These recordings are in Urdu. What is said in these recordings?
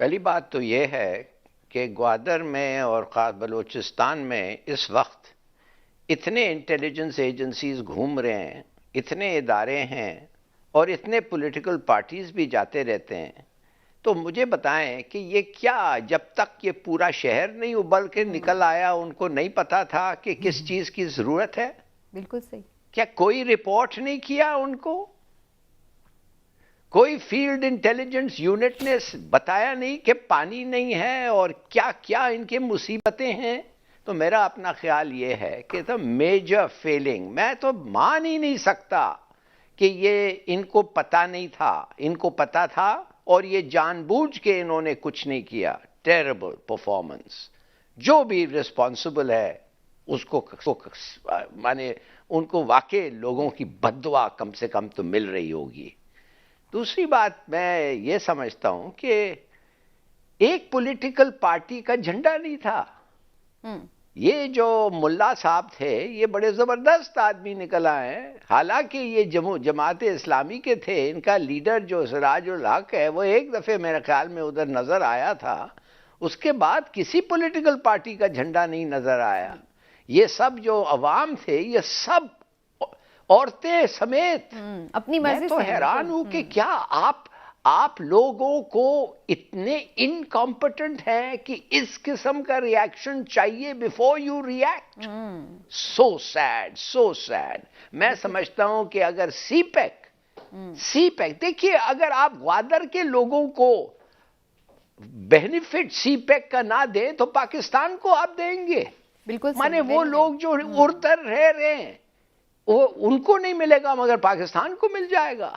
پہلی بات تو یہ ہے کہ گوادر میں اور بلوچستان میں اس وقت اتنے انٹیلیجنس ایجنسیز گھوم رہے ہیں، اتنے ادارے ہیں اور اتنے پولیٹیکل پارٹیز بھی جاتے رہتے ہیں. تو مجھے بتائیں کہ یہ کیا، جب تک یہ پورا شہر نہیں ابل کے نکل آیا ان کو نہیں پتا تھا کہ کس چیز کی ضرورت ہے؟ بالکل صحیح. کیا کوئی رپورٹ نہیں کیا ان کو؟ کوئی فیلڈ انٹیلیجنس یونٹ نے بتایا نہیں کہ پانی نہیں ہے اور کیا کیا ان کے مصیبتیں ہیں؟ تو میرا اپنا خیال یہ ہے کہ تو میجر فیلنگ، میں تو مان ہی نہیں سکتا کہ یہ ان کو پتا نہیں تھا. ان کو پتا تھا اور یہ جان بوجھ کے انہوں نے کچھ نہیں کیا. Terrible performance. جو بھی رسپانسبل ہے اس کو مانے ان کو واقعی لوگوں کی بد دعا کم سے کم تو مل رہی ہوگی. دوسری بات میں یہ سمجھتا ہوں کہ ایک پولیٹیکل پارٹی کا جھنڈا نہیں تھا. یہ جو ملا صاحب تھے یہ بڑے زبردست آدمی نکل آئے ہیں. حالانکہ یہ جماعت اسلامی کے تھے. ان کا لیڈر جو سراج الحق ہے وہ ایک دفعہ میرے خیال میں ادھر نظر آیا تھا، اس کے بعد کسی پولیٹیکل پارٹی کا جھنڈا نہیں نظر آیا. یہ سب جو عوام تھے یہ سب عورتیں سمیت، اپنی میں مرضی تو سے حیران ہوں کہ کیا آپ لوگوں کو اتنے انکمپٹنٹ ہیں کہ اس قسم کا ریاکشن چاہیے before you react. So sad, so sad. میں سمجھتا ہوں کہ اگر سی پیک دیکھیے، اگر آپ گوادر کے لوگوں کو بینیفٹ سی پیک کا نہ دیں تو پاکستان کو آپ دیں گے. بالکل مانے وہ لوگ جو ادھر رہ رہے ہیں وہ ان کو نہیں ملے گا مگر پاکستان کو مل جائے گا.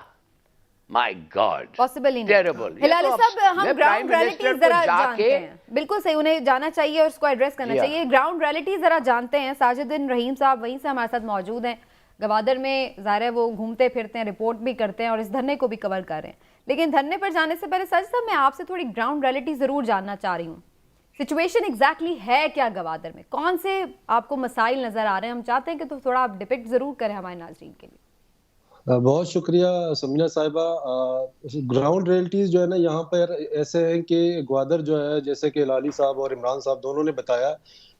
مائی گاڈ، پاسبل ہی ٹیریبل. نہیں. ہلالی صاحب، ہم گراؤنڈ ریئلٹی ذرا جانتے ہیں. بالکل صحیح، انہیں جانا چاہیے اور اس کو ایڈریس کرنا چاہیے. گراؤنڈ ریئلٹی ذرا جانتے ہیں. ساجد بن رحیم صاحب وہیں سے ہمارے ساتھ موجود ہیں. گوادر میں ظاہر ہے وہ گھومتے پھرتے ہیں، رپورٹ بھی کرتے ہیں اور اس دھرنے کو بھی کور کر رہے ہیں. لیکن دھرنے پر جانے سے پہلے ساجد صاحب میں آپ سے تھوڑی گراؤنڈ ریئلٹی ضرور جاننا چاہ رہی ہوں. سچویشن ایگزیکٹلی ہے کیا گوادر میں؟ کون سے آپ کو مسائل نظر آ رہے ہیں؟ ہم چاہتے ہیں کہ تو تھوڑا آپ ڈپکٹ ضرور کریں ہمارے ناظرین کے لیے. بہت شکریہ سمینا صاحبہ. گراؤنڈ ریئلٹیز جو ہے نا یہاں پر ایسے ہیں کہ گوادر جو ہے، جیسے کہ ہلالی صاحب اور عمران صاحب دونوں نے بتایا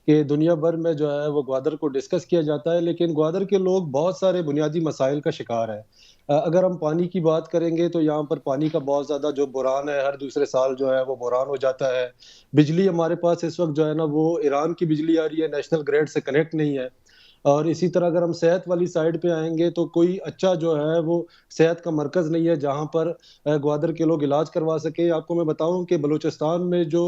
کہ دنیا بھر میں جو ہے وہ گوادر کو ڈسکس کیا جاتا ہے، لیکن گوادر کے لوگ بہت سارے بنیادی مسائل کا شکار ہیں. اگر ہم پانی کی بات کریں گے تو یہاں پر پانی کا بہت زیادہ جو بحران ہے، ہر دوسرے سال جو ہے وہ بحران ہو جاتا ہے. بجلی ہمارے پاس اس وقت جو ہے نا وہ ایران کی بجلی آ رہی ہے، نیشنل گریڈ سے کنیکٹ نہیں ہے. اور اسی طرح اگر ہم صحت والی سائڈ پہ آئیں گے تو کوئی اچھا جو ہے وہ صحت کا مرکز نہیں ہے جہاں پر گوادر کے لوگ علاج کروا سکیں. آپ کو میں بتاؤں کہ بلوچستان میں جو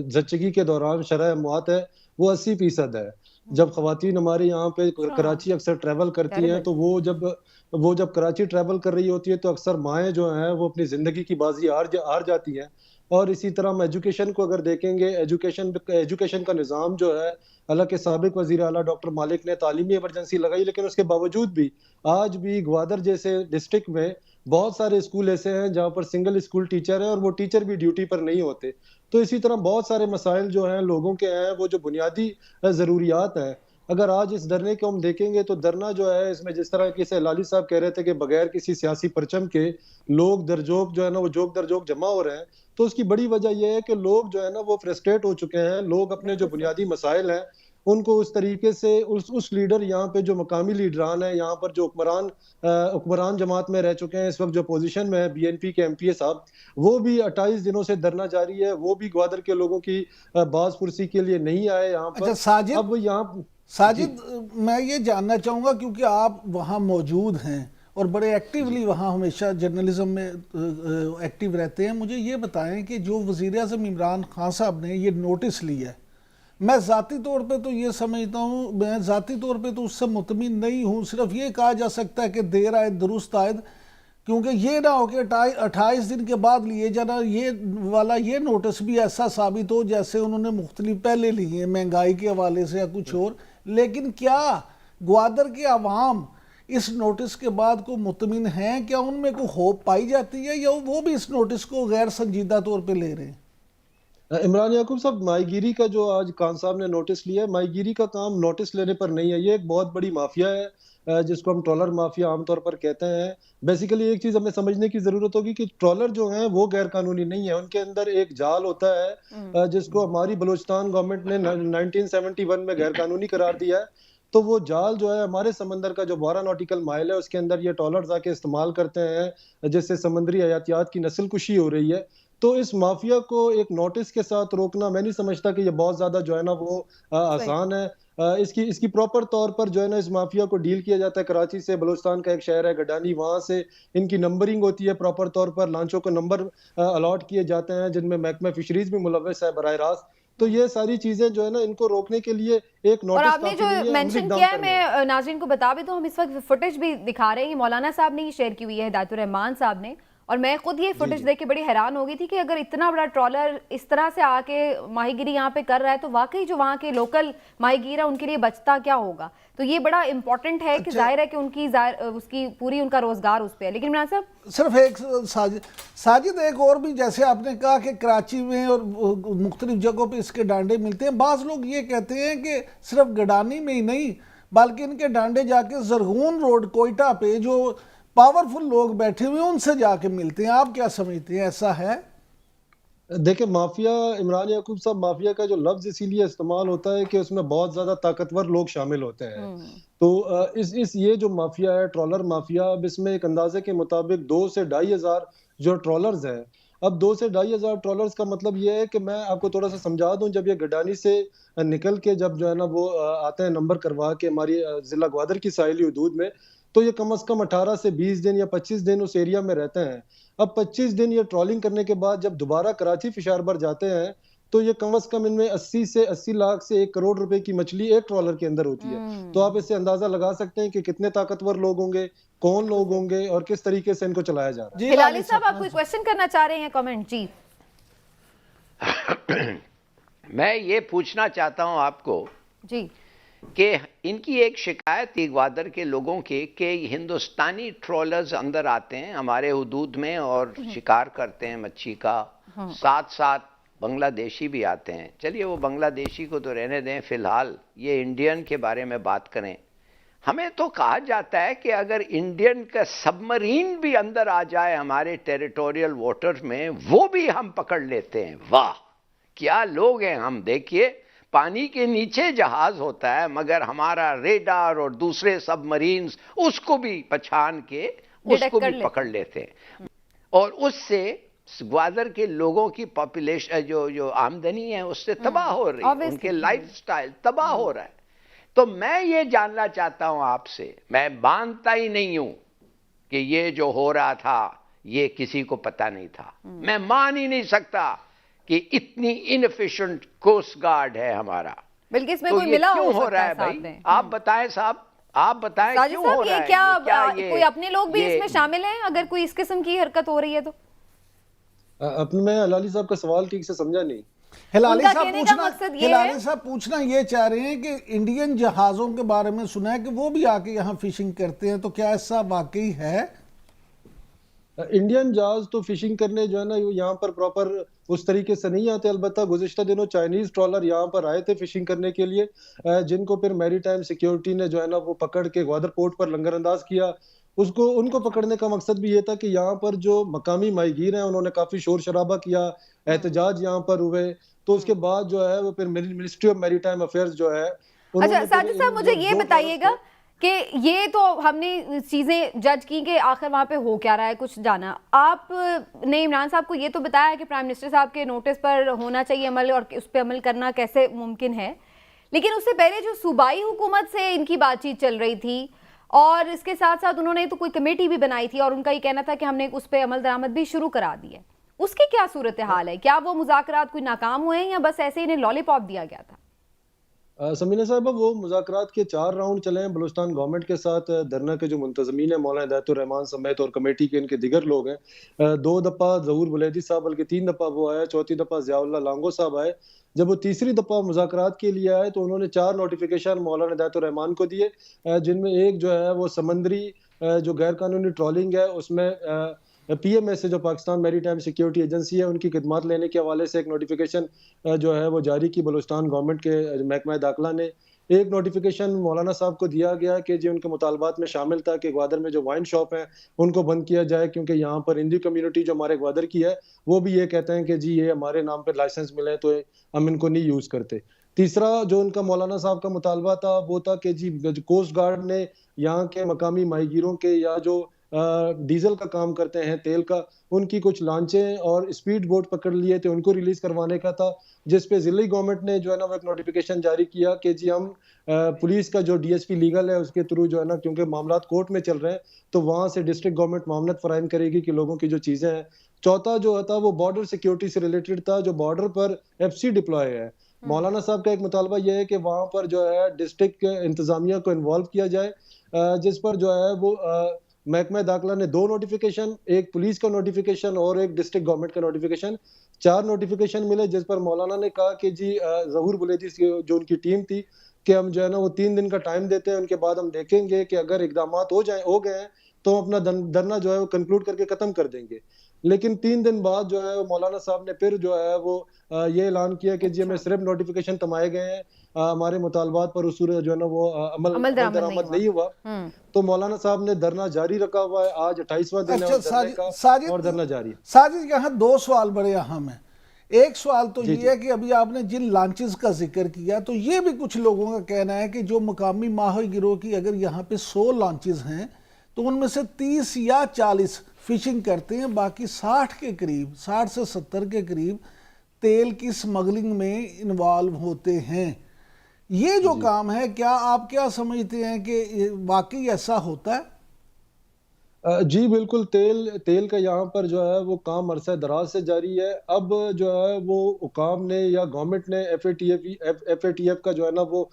زچگی کے دوران شرح اموات ہے وہ 80% ہے. جب خواتین ہمارے یہاں پہ کراچی اکثر ٹریول کرتی ہیں تو وہ جب کراچی ٹریول کر رہی ہوتی ہے تو اکثر مائیں جو ہیں وہ اپنی زندگی کی بازی ہار جاتی ہیں. اور اسی طرح ہم ایجوکیشن کو اگر دیکھیں گے، ایجوکیشن کا نظام جو ہے، حالانکہ سابق وزیر اعلیٰ ڈاکٹر مالک نے تعلیمی ایمرجنسی لگائی، لیکن اس کے باوجود بھی آج بھی گوادر جیسے ڈسٹرکٹ میں بہت سارے اسکول ایسے ہیں جہاں پر سنگل اسکول ٹیچر ہے اور وہ ٹیچر بھی ڈیوٹی پر نہیں ہوتے. تو اسی طرح بہت سارے مسائل جو ہیں لوگوں کے ہیں، وہ جو بنیادی ضروریات ہیں. اگر آج اس دھرنے کو ہم دیکھیں گے تو دھرنا جو ہے اس میں جس طرح کی ہلالی صاحب کہہ رہے تھے کہ بغیر کسی سیاسی پرچم کے لوگ درجوک جو ہے نا وہ جوک درجوک جمع ہو رہے ہیں، تو اس کی بڑی وجہ یہ ہے کہ لوگ جو ہے نا وہ فرسٹریٹ ہو چکے ہیں. لوگ اپنے جو بنیادی مسائل ہیں ان کو اس طریقے سے اس لیڈر یہاں پہ جو مقامی لیڈران ہیں، یہاں پر جو حکمران جماعت میں رہ چکے ہیں، اس وقت جو پوزیشن میں ہے بی این پی کے ایم پی اے صاحب، وہ بھی 28 دنوں سے دھرنا جاری ہے. وہ بھی گوادر کے لوگوں کی باز پرسی کے لیے نہیں آئے یہاں پر. اب یہاں ساجد میں یہ جاننا چاہوں گا کیونکہ آپ وہاں موجود ہیں اور بڑے ایکٹیولی وہاں ہمیشہ جرنلزم میں ایکٹیو رہتے ہیں، مجھے یہ بتائیں کہ جو وزیر اعظم عمران خان صاحب نے یہ نوٹس لیا ہے، میں ذاتی طور پہ تو یہ سمجھتا ہوں، میں ذاتی طور پہ تو اس سے مطمئن نہیں ہوں. صرف یہ کہا جا سکتا ہے کہ دیر آئے درست آئے، کیونکہ یہ نہ ہو کہ 28 دن کے بعد لیے جانا یہ نوٹس بھی ایسا ثابت ہو جیسے انہوں نے مختلف پہلے لیے ہیں مہنگائی کے حوالے سے یا کچھ اور. لیکن کیا گوادر کے عوام اس نوٹس کے بعد کو مطمئن ہیں؟ کیا ان میں کوئی ہوپ پائی جاتی ہے یا وہ بھی اس نوٹس کو غیر سنجیدہ طور پہ لے رہے ہیں؟ عمران یعقوب صاحب، ماہی گیری کا جو آج خان صاحب نے نوٹس لیا ہے، ماہی گیری کا کام نوٹس لینے پر نہیں ہے، یہ ایک بہت بڑی مافیا ہے جس کو ہم ٹرالر مافیا عام طور پر کہتے ہیں۔ بیسیکلی ایک چیز ہمیں سمجھنے کی ضرورت ہوگی کہ ٹرالر جو ہیں وہ غیر قانونی نہیں ہے، ان کے اندر ایک جال ہوتا ہے جس کو ہماری بلوچستان گورنمنٹ نے 1971 میں غیر قانونی قرار دیا ہے۔ تو وہ جال جو ہے ہمارے سمندر کا جو 12 نوٹیکل مائل ہے اس کے اندر یہ ٹرالرز آ کے استعمال کرتے ہیں، جس سے سمندری حیاتیات کی نسل کشی ہو رہی ہے۔ تو اس مافیا کو ایک نوٹس کے ساتھ روکنا میں نہیں سمجھتا کہ یہ بہت زیادہ جو ہے نا وہ آسان ہے۔ اس کی پراپر طور پر جو ہے نا اس مافیا کو ڈیل کیا جاتا ہے۔ کراچی سے بلوچستان کا ایک شہر ہے گڈانی، وہاں سے ان کی نمبرنگ ہوتی ہے پراپر طور پر، لانچوں کو نمبر الاٹ کیے جاتے ہیں جن میں محکمہ فشریز بھی ملوث ہے براہ راست۔ تو یہ ساری چیزیں جو ہے نا ان کو روکنے کے لیے ایک اور نوٹس آپ نے کافی جو نہیں ہے، عملی مینشن اقدام کیا ہے، کرنا ہے۔ میں ناظرین کو بتا بھی دوں، ہم اس وقت فوٹیج بھی دکھا رہے ہیں، مولانا صاحب نے یہ شیئر کی ہوئی ہے، ہدایت الرحمان صاحب نے، اور میں خود یہ فوٹیج دیکھ کے بڑی حیران ہو گئی تھی کہ اگر اتنا بڑا ٹرالر اس طرح سے آ کے ماہی گیری یہاں پہ کر رہا ہے تو واقعی جو وہاں کے لوکل ماہی گیر ہے ان کے لیے بچتا کیا ہوگا۔ تو یہ بڑا امپورٹنٹ ہے کہ ظاہر ہے کہ اس کی پوری ان کا روزگار اس پہ ہے۔ لیکن عمران صاحب صرف ایک ساجد ایک اور بھی، جیسے آپ نے کہا کہ کراچی میں اور مختلف جگہوں پہ اس کے ڈانڈے ملتے ہیں، بعض لوگ یہ کہتے ہیں کہ صرف گڈانی میں ہی نہیں بلکہ ان کے ڈانڈے جا کے زرغون روڈ کوئٹہ پہ جو پاورفل لوگ بیٹھے ہوئے ان سے جا کے ملتے ہیں۔ آپ کیا سمجھتے ہیں، ایسا ہے؟ دیکھیں، مافیا، عمران یعقوب صاحب، مافیا کا جو لفظ اسی لیے استعمال ہوتا ہے کہ اس میں بہت زیادہ طاقتور لوگ شامل ہوتے ہیں۔ تو یہ جو مافیا ہے ٹرالر مافیا، اب اس میں ایک اندازے کے مطابق 2 سے 2,500 جو ٹرالرز ہیں۔ اب 2 سے 2,500 ٹرالرز کا مطلب یہ ہے کہ میں آپ کو تھوڑا سا سمجھا دوں، جب یہ گڈانی سے نکل کے جب جو ہے نا وہ آتے ہیں نمبر کروا کے ہماری ضلع گوادر کی ساحلی حدود میں، تو یہ کم از کم 18 سے 20 دن یا 25 دن اس ایریا میں رہتے ہیں۔ اب 25 دن یہ ٹرالنگ کرنے کے بعد جب دوبارہ کراچی فشار بر جاتے ہیں تو یہ کم از کم ان میں 80 سے 80 لاکھ سے 1 کروڑ روپے کی مچھلی ایک ٹرالر کے اندر ہوتی ہے۔ تو آپ اس سے اندازہ لگا سکتے ہیں کہ کتنے طاقتور لوگ ہوں گے، کون لوگ ہوں گے، اور کس طریقے سے ان کو چلایا جا رہا ہے۔ ہلالی صاحب آپ کوئی کویسچن کرنا چاہ رہے ہیں؟ کامنٹ جی۔ میں یہ پوچھنا چاہتا ہوں آپ کو جی کہ ان کی ایک شکایت تھی گوادر کے لوگوں کی کہ ہندوستانی ٹرالرز اندر آتے ہیں ہمارے حدود میں اور شکار کرتے ہیں مچھی کا، ساتھ ساتھ بنگلہ دیشی بھی آتے ہیں۔ چلیے وہ بنگلہ دیشی کو تو رہنے دیں، فی الحال یہ انڈین کے بارے میں بات کریں۔ ہمیں تو کہا جاتا ہے کہ اگر انڈین کا سبمرین بھی اندر آ جائے ہمارے ٹیریٹوریل واٹر میں وہ بھی ہم پکڑ لیتے ہیں۔ واہ کیا لوگ ہیں ہم! دیکھیے پانی کے نیچے جہاز ہوتا ہے مگر ہمارا ریڈار اور دوسرے سب مرینز اس کو بھی پہچان کے اس کو بھی پکڑ لیتے ہیں، اور اس سے گوادر کے لوگوں کی پاپولیشن جو آمدنی ہے اس سے تباہ ہو رہی ہے، ان کے لائف سٹائل تباہ ہو رہا ہے۔ تو میں یہ جاننا چاہتا ہوں آپ سے، میں مانتا ہی نہیں ہوں کہ یہ جو ہو رہا تھا یہ کسی کو پتہ نہیں تھا، میں مان ہی نہیں سکتا کہ اتنی انفیشنٹ کوسٹ گارڈ ہے ہمارا۔ بلکہ اس میں کوئی ملا ہو رہا ہے بھائی؟ آپ بتائیں صاحب، آپ بتائیں کیوں ہو رہا ہے؟ کیا کوئی اپنے لوگ بھی اس میں شامل ہیں اگر کوئی اس قسم کی حرکت ہو رہی ہے تو؟ میں ہلالی صاحب کا سوال ٹھیک سے سمجھا نہیں۔ ہلالی صاحب پوچھنا یہ چاہ رہے ہیں کہ انڈین جہازوں کے بارے میں سنا ہے کہ وہ بھی آ کے یہاں فشنگ کرتے ہیں، تو کیا ایسا واقعی ہے؟ انڈین جہاز تو فشنگ کرنے جو ہے نا یہاں پر پراپر اس طریقے سے نہیں آتے، البتہ گزشتہ دنوں چائنیز ٹرالر یہاں پر آئے تھے فشنگ کرنے کے لیے، جن کو پھر میری ٹائم سیکیورٹی نے جو ہے نا وہ پکڑ کے گوادر پورٹ پر لنگر انداز کیا۔ ان کو پکڑنے کا مقصد بھی یہ تھا کہ یہاں پر جو مقامی ماہی گیر ہیں انہوں نے کافی شور شرابہ کیا، احتجاج یہاں پر ہوئے، تو اس کے بعد جو ہے وہ پھر منسٹری آف میری ٹائم افیئرز جو ہے۔ اچھا ساجد صاحب مجھے یہ بتائیے گا کہ یہ تو ہم نے چیزیں جج کی کہ آخر وہاں پہ ہو کیا رہا ہے، کچھ جانا۔ آپ نے عمران صاحب کو یہ تو بتایا کہ پرائم منسٹر صاحب کے نوٹس پر ہونا چاہیے عمل اور اس پہ عمل کرنا کیسے ممکن ہے، لیکن اس سے پہلے جو صوبائی حکومت سے ان کی بات چیت چل رہی تھی اور اس کے ساتھ ساتھ انہوں نے تو کوئی کمیٹی بھی بنائی تھی اور ان کا یہ کہنا تھا کہ ہم نے اس پہ عمل درآمد بھی شروع کرا دی ہے، اس کی کیا صورتحال ہے؟ کیا وہ مذاکرات کوئی ناکام ہوئے ہیں یا بس ایسے انہیں لالی پاپ دیا گیا تھا؟ سمینہ صاحبہ، وہ مذاکرات کے 4 راؤنڈ چلے ہیں بلوچستان گورنمنٹ کے ساتھ۔ دھرنا کے جو منتظمین ہیں مولانا ہدایت الرحمان سمیت اور کمیٹی کے ان کے دیگر لوگ ہیں، 2 دفعہ ظہور بلیدی صاحب بلکہ 3 دفعہ وہ آئے، 4تھی دفعہ ضیاء اللہ لانگو صاحب آئے۔ جب وہ تیسری دفعہ مذاکرات کے لیے آئے تو انہوں نے 4 نوٹیفیکیشن مولانا ہدایت الرحمان کو دیے، جن میں ایک جو ہے وہ سمندری جو غیر قانونی ٹرالنگ ہے اس میں پی ایم ایس سے جو پاکستان میری ٹائم سیکیورٹی ایجنسی ہے ان کی خدمات لینے کے حوالے سے ایک نوٹیفیکیشن جو ہے وہ جاری کی بلوچستان گورنمنٹ کے محکمہ داخلہ نے. ایک نوٹیفیکیشن مولانا صاحب کو دیا گیا کہ جی ان کے مطالبات میں شامل تھا کہ گوادر میں جو وائن شاپ ہیں ان کو بند کیا جائے, کیونکہ یہاں پر ہندی کمیونٹی جو ہمارے گوادر کی ہے وہ بھی یہ کہتے ہیں کہ جی یہ ہمارے نام پہ لائسنس ملے تو ہم ان کو نہیں یوز کرتے. تیسرا جو ان کا مولانا صاحب کا مطالبہ تھا وہ تھا کہ جی کوسٹ گارڈ نے یہاں کے مقامی ماہی گیروں کے یا جو ڈیزل کا کام کرتے ہیں تیل کا, ان کی کچھ لانچیں اور اسپیڈ بوٹ پکڑ لیے تھے, ان کو ریلیز کروانے کا تھا, جس پہ ضلعی گورنمنٹ نے جو ہے نا وہ ایک نوٹیفیکیشن جاری کیا کہ جی ہم پولیس کا جو ڈی ایس پی لیگل ہے اس کے تھرو جو ہے نا, کیونکہ معاملات کورٹ میں چل رہے ہیں تو وہاں سے ڈسٹرکٹ گورنمنٹ معاملات فراہم کرے گی کہ لوگوں کی جو چیزیں ہیں. چوتھا جو تھا وہ بارڈر سیکیورٹی سے ریلیٹڈ تھا, جو بارڈر پر ایف سی ڈپلوائے ہے. مولانا صاحب کا ایک مطالبہ یہ ہے کہ وہاں پر جو ہے ڈسٹرکٹ انتظامیہ کو انوالو کیا جائے, جس پر جو ہے وہ محکمہ داخلہ نے 2 نوٹیفیکیشن, ایک پولیس کا نوٹیفیکیشن اور ایک ڈسٹرکٹ گورنمنٹ کا نوٹیفیکیشن, 4 نوٹیفیکیشن ملے, جس پر مولانا نے کہا کہ جی ظہور بلیدی جو ان کی ٹیم تھی کہ ہم جو ہے نا وہ 3 دن کا ٹائم دیتے ہیں, ان کے بعد ہم دیکھیں گے کہ اگر اقدامات ہو گئے ہیں تو ہم اپنا دھرنا جو ہے وہ کنکلوڈ کر کے ختم کر دیں گے. لیکن 3 دن بعد جو ہے مولانا صاحب نے پھر جو ہے وہ یہ اعلان کیا کہ جی ہمیں صرف نوٹیفیکیشن تمائے گئے ہیں, ہمارے مطالبات پر اصول جو ہے نا وہ عمل درآمد نہیں ہوا. تو مولانا صاحب نے دھرنا جاری رکھا ہوا ہے, آج 28واں دن ہے دھرنے کا اور دھرنا جاری ہے. ساجد یہاں 2 سوال بڑے اہم ہیں. ایک سوال تو یہ ہے کہ ابھی آپ نے جن لانچز کا ذکر کیا تو یہ بھی کچھ لوگوں کا کہنا ہے کہ جو مقامی ماہی گیروں کی اگر یہاں پہ 100 لانچز ہیں تو ان میں سے 30 یا 40 فشنگ کرتے ہیں, باقی 60 کے قریب 60 سے 70 کے قریب تیل کی سمگلنگ میں انوالو ہوتے ہیں. یہ جو کام ہے کیا آپ کیا سمجھتے ہیں کہ واقعی ایسا ہوتا ہے؟ جی بالکل, تیل کا یہاں پر جو ہے وہ کام عرصہ دراز سے جاری ہے. اب جو ہے وہ حکام نے یا گورنمنٹ نے ایف اے ٹی ایف کا جو ہے نا وہ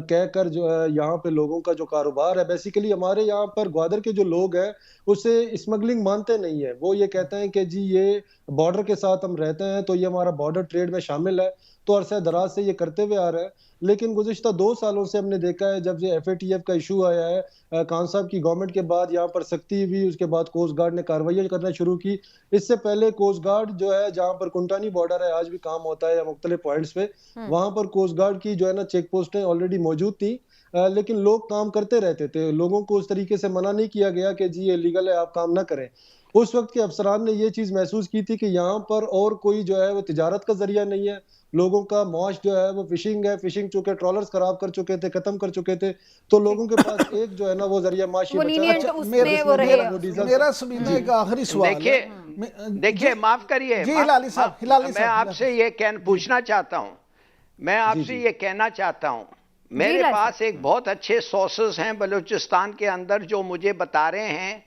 کہہ کر جو ہے یہاں پہ لوگوں کا جو کاروبار ہے, بیسیکلی ہمارے یہاں پر گوادر کے جو لوگ ہیں اسے اسمگلنگ مانتے نہیں ہیں. وہ یہ کہتے ہیں کہ جی یہ بارڈر کے ساتھ ہم رہتے ہیں تو یہ ہمارا بارڈر ٹریڈ میں شامل ہے, تو عرصہ دراز سے یہ کرتے ہوئے آ رہے ہیں. لیکن گزشتہ 2 سالوں سے ہم نے دیکھا ہے جب یہ ایف اے ٹی ایف کا ایشو آیا ہے خان صاحب کی گورنمنٹ کے بعد یہاں پر سختی ہوئی, اس کے بعد کوسٹ گارڈ نے کارروائیاں کرنا شروع کی. اس سے پہلے کوسٹ گارڈ جو ہے جہاں پر کنٹانی بارڈر ہے آج بھی کام ہوتا ہے یا مختلف پوائنٹس پہ, وہاں پر کوسٹ گارڈ کی جو ہے نا چیک پوسٹیں آلریڈی موجود تھیں, لیکن لوگ کام کرتے رہتے تھے. لوگوں کو اس طریقے سے منع نہیں کیا گیا کہ جی یہ لیگل ہے آپ کام نہ کریں. اس وقت کے افسران نے یہ چیز محسوس کی تھی کہ یہاں پر اور کوئی جو ہے وہ تجارت کا ذریعہ نہیں ہے, لوگوں کا معاش جو ہے وہ فشنگ ہے, فشنگ چونکہ ٹرالرز خراب کر چکے تھے, ختم کر چکے تھے, تو لوگوں کے پاس ایک جو ہے نا وہ ذریعہ معاشی بچا. میرا سبینا ایک آخری سوال ہے. دیکھیے معاف کریے, میں آپ سے یہ پوچھنا چاہتا ہوں, میں آپ سے یہ کہنا چاہتا ہوں, میرے پاس ایک بہت اچھے سورسز ہیں بلوچستان کے اندر جو مجھے بتا رہے ہیں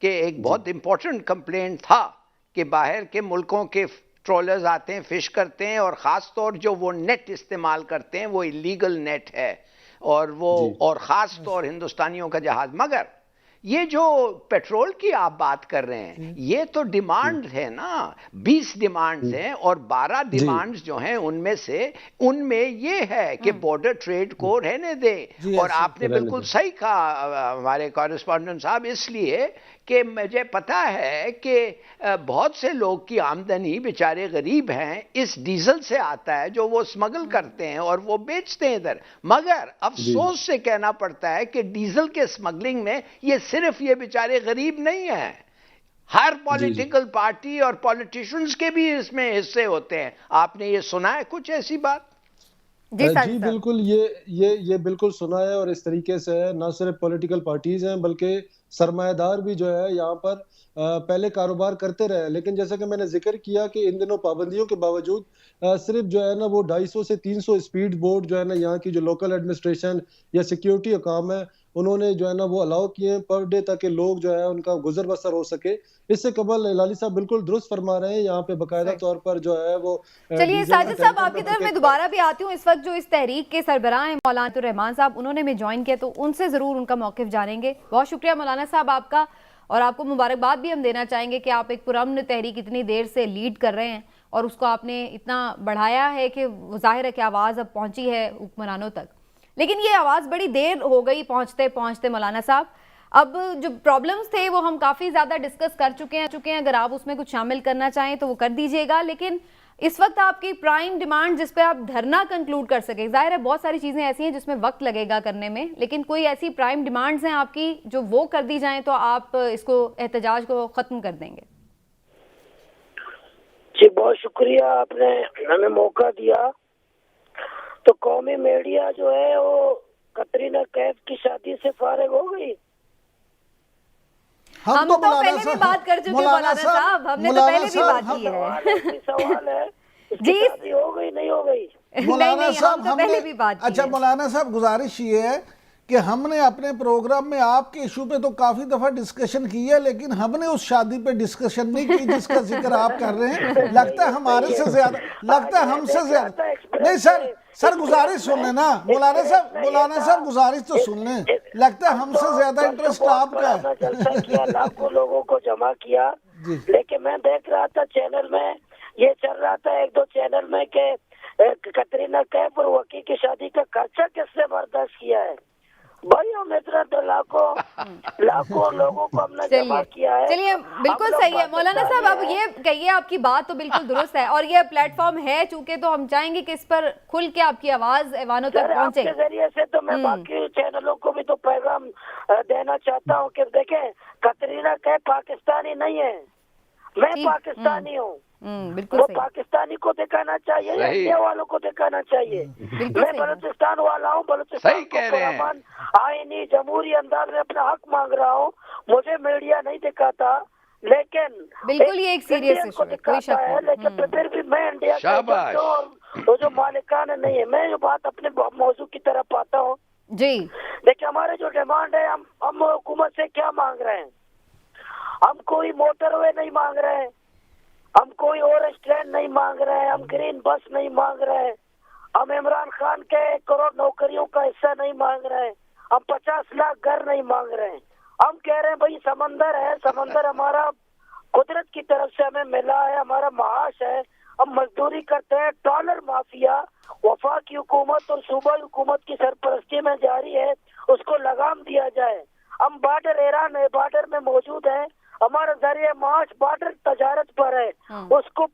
کہ ایک بہت امپورٹنٹ کمپلینٹ تھا کہ باہر کے ملکوں کے ٹرولرز آتے ہیں, فش کرتے ہیں, اور خاص طور جو وہ نیٹ استعمال کرتے ہیں وہ اللیگل نیٹ ہے, اور خاص طور ہندوستانیوں کا جہاز. مگر یہ جو پیٹرول کی آپ بات کر رہے ہیں یہ تو ڈیمانڈ ہے نا, 20 ڈیمانڈز ہیں اور 12 ڈیمانڈز جو ہیں ان میں یہ ہے کہ بارڈر ٹریڈ کو رہنے دیں. اور آپ نے بالکل صحیح کہا ہمارے کورسپونڈنٹ صاحب, اس لیے کہ مجھے پتا ہے کہ بہت سے لوگ کی آمدنی بیچارے غریب ہیں اس ڈیزل سے آتا ہے جو وہ اسمگل کرتے ہیں اور وہ بیچتے ہیں ادھر. مگر افسوس سے کہنا پڑتا ہے کہ ڈیزل کے اسمگلنگ میں یہ صرف یہ بیچارے غریب نہیں ہیں, ہر پولیٹیکل پارٹی اور پولیٹیشنز کے بھی اس میں حصے ہوتے ہیں. آپ نے یہ سنا ہے کچھ ایسی بات؟ جی بالکل, یہ بالکل سنا ہے, اور اس طریقے سے نہ صرف پولیٹیکل پارٹیز ہیں بلکہ سرمایہ دار بھی جو ہے یہاں پر پہلے کاروبار کرتے رہے. لیکن جیسا کہ میں نے ذکر کیا کہ ان دنوں پابندیوں کے باوجود صرف جو ہے نا وہ 250 سے 300 اسپیڈ بوٹ جو ہے نا یہاں کی جو لوکل ایڈمنسٹریشن یا سیکیورٹی حکام ہے انہوں نے جو ہے نا وہ الاؤ کیے ہیں پر ڈے, تاکہ لوگ جو ہے ان کا گزر بسر ہو سکے. اس سے قبل لالی صاحب بالکل درست فرما رہے ہیں, یہاں پہ باقاعدہ طور پر جو ہے وہ. چلیے ساجد صاحب آپ کی طرف میں دوبارہ بھی آتی ہوں. اس وقت جو اس تحریک کے سربراہ ہیں مولانا الرحمان صاحب, انہوں نے ہمیں جوائن کیا تو ان سے ضرور ان کا موقف جانیں گے. بہت شکریہ مولانا صاحب آپ کا, اور آپ کو مبارکباد بھی ہم دینا چاہیں گے کہ آپ ایک پرامن تحریک اتنی دیر سے لیڈ کر رہے ہیں اور اس کو آپ نے اتنا بڑھایا ہے کہ ظاہر ہے کہ آواز اب پہنچی ہے حکمرانوں تک. لیکن یہ آواز بڑی دیر ہو گئی پہنچتے مولانا صاحب. اب جو پرابلمز تھے وہ ہم کافی زیادہ ڈسکس کر چکے ہیں، اگر آپ اس میں کچھ شامل کرنا چاہیں تو وہ کر دیجیے گا، لیکن اس وقت آپ کی پرائم ڈیمانڈ جس پہ آپ دھرنا کنکلوڈ کر سکیں، ظاہر ہے بہت ساری چیزیں ایسی ہیں جس میں وقت لگے گا کرنے میں، لیکن کوئی ایسی پرائم ڈیمانڈز ہیں آپ کی جو وہ کر دی جائیں تو آپ اس کو احتجاج کو ختم کر دیں گے؟ جی بہت شکریہ، آپ نے ہمیں موقع دیا۔ تو قومی میڈیا جو ہے وہ کترینہ کیف کی شادی سے فارغ ہو گئی؟ ہم تو پہلے بھی بات کر چکے مولانا صاحب، ہم نے تو پہلے بھی بات کی ہے۔ سوال ہے جی شادی ہو گئی نہیں ہو گئی؟ مولانا صاحب ہم پہلے بھی بات کی ہے۔ اچھا مولانا صاحب گزارش یہ ہے کہ ہم نے اپنے پروگرام میں آپ کے ایشو پہ تو کافی دفعہ ڈسکشن کی ہے، لیکن ہم نے اس شادی پہ ڈسکشن نہیں کی جس کا ذکر آپ کر رہے ہیں۔ لگتا ہے ہمارے سے زیادہ، لگتا ہے ہم سے زیادہ نہیں سر گزارش سن لیں نا مولانا صاحب گزارش تو سن لیں، لگتا ہے ہم سے زیادہ انٹرسٹ آپ کا ہے۔ جلسہ کیا، لاکھوں لوگوں کو جمع کیا، لیکن میں دیکھ رہا تھا چینل میں یہ چل رہا تھا ایک دو چینل میں کہ کترینہ کیف اور وکی کی شادی کا خرچہ کس سے برداشت کیا ہے؟ بھائی ہم اتنا تو لاکھوں لوگوں کو ہم نے جمع کیا ہے۔ چلیے بالکل صحیح ہے مولانا صاحب، اب یہ کہیے آپ کی بات تو بالکل درست ہے، اور یہ پلیٹ فارم ہے چونکہ تو ہم چاہیں گے کہ اس پر کھل کے آپ کی آواز ایوانوں تک پہنچے۔ آپ کے ذریعے سے تو میں باقی چینلوں کو بھی تو پیغام دینا چاہتا ہوں کہ دیکھیں کترینہ کیف پاکستانی نہیں ہے، میں پاکستانی ہوں، بالکل وہ پاکستانی کو دکھانا چاہیے یا انڈیا والوں کو دکھانا چاہیے؟ میں بلوچستان والا ہوں، بلوچستان کو آئینی جمہوری انداز میں اپنا حق مانگ رہا ہوں، مجھے میڈیا نہیں دکھاتا، لیکن بالکل یہ ایک سیریس ایشو ہے، کوئی شک نہیں، لیکن پھر بھی میں انڈیا کا جو مالکان نہیں ہے، میں جو بات اپنے موضوع کی طرف آتا ہوں۔ جی دیکھیں ہمارے جو ڈیمانڈ ہے، ہم حکومت سے کیا مانگ رہے ہیں؟ ہم کوئی موٹر وے نہیں مانگ رہے ہیں، ہم کوئی اورنج ٹرین نہیں مانگ رہے ہیں، ہم گرین بس نہیں مانگ رہے ہیں، ہم عمران خان کے 1 کروڑ نوکریوں کا حصہ نہیں مانگ رہے ہیں، ہم 50 لاکھ گھر نہیں مانگ رہے ہیں۔ ہم کہہ رہے ہیں بھائی سمندر ہے، سمندر ہمارا قدرت کی طرف سے ہمیں ملا ہے، ہمارا معاش ہے، ہم مزدوری کرتے ہیں۔ ڈالر مافیا وفاقی حکومت اور صوبائی حکومت کی سرپرستی میں جاری ہے، اس کو لگام دیا جائے۔ ہم بارڈر ایران ہے، بارڈر میں موجود ہیں، ہمارا ذریعہ معاش بارڈر تجارت پر ہے، اس کو